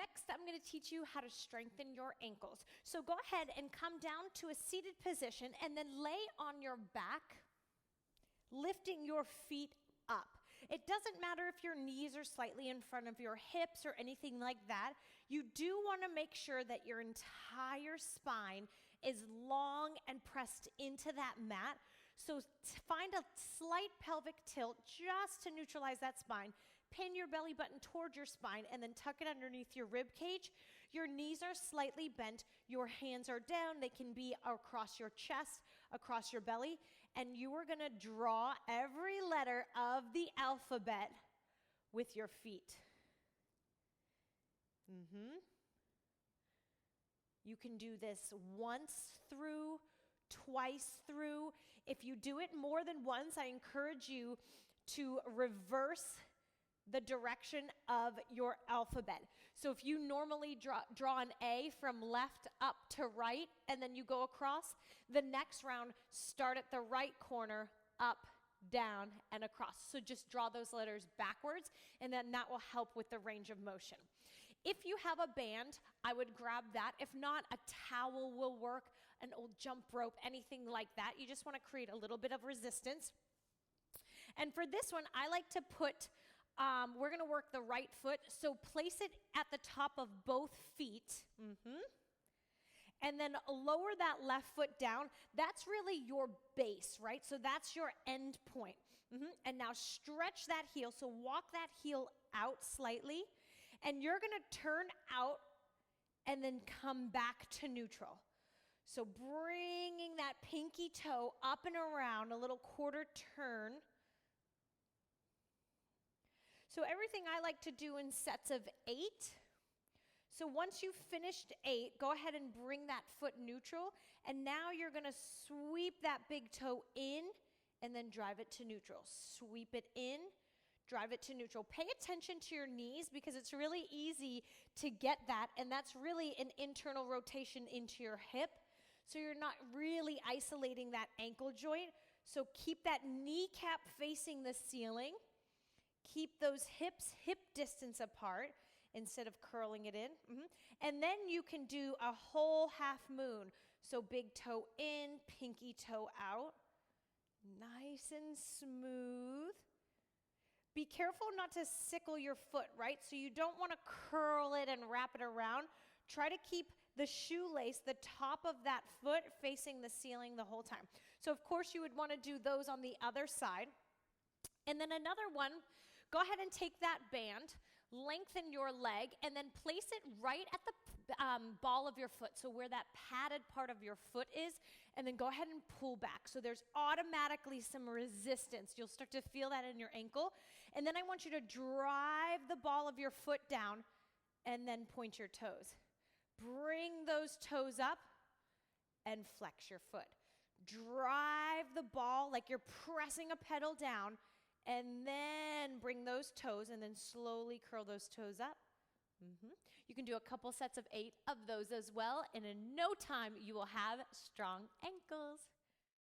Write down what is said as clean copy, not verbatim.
next I'm going to teach you how to strengthen your ankles. So go ahead and come down to a seated position and then lay on your back, lifting your feet up. It doesn't matter if your knees are slightly in front of your hips or anything like that. You do want to make sure that your entire spine is long and pressed into that mat. So find a slight pelvic tilt just to neutralize that spine. Pin your belly button toward your spine and then tuck it underneath your rib cage. Your knees are slightly bent. Your hands are down. They can be across your chest, across your belly. And you are going to draw every letter of the alphabet with your feet. You can do this once through, twice through. If you do it more than once, I encourage you to reverse the direction of your alphabet. So if you normally draw an A from left up to right, and then you go across, the next round, start at the right corner, up, down, and across. So just draw those letters backwards, and then that will help with the range of motion. If you have a band, I would grab that. If not, a towel will work, an old jump rope, anything like that. You just want to create a little bit of resistance. And for this one, I like to put we're going to work the right foot, so place it at the top of both feet, and then lower that left foot down. That's really your base, right? So that's your end point. And now stretch that heel, so walk that heel out slightly, and you're going to turn out and then come back to neutral. So bringing that pinky toe up and around, a little quarter turn. So everything I like to do in sets of 8. So once you've finished 8, go ahead and bring that foot neutral. And now you're going to sweep that big toe in and then drive it to neutral. Sweep it in, drive it to neutral. Pay attention to your knees because it's really easy to get that. And that's really an internal rotation into your hip. So you're not really isolating that ankle joint. So keep that kneecap facing the ceiling. Keep those hips hip distance apart instead of curling it in. And then you can do a whole half moon. So big toe in, pinky toe out. Nice and smooth. Be careful not to sickle your foot, right? So you don't want to curl it and wrap it around. Try to keep the shoelace, the top of that foot, facing the ceiling the whole time. So of course you would want to do those on the other side. And then another one, go ahead and take that band, lengthen your leg, and then place it right at the ball of your foot, so where that padded part of your foot is, and then go ahead and pull back. So there's automatically some resistance. You'll start to feel that in your ankle. And then I want you to drive the ball of your foot down and then point your toes. Bring those toes up and flex your foot. Drive the ball like you're pressing a pedal down, and then bring those toes and then slowly curl those toes up. You can do a couple sets of 8 of those as well, and in no time you will have strong ankles.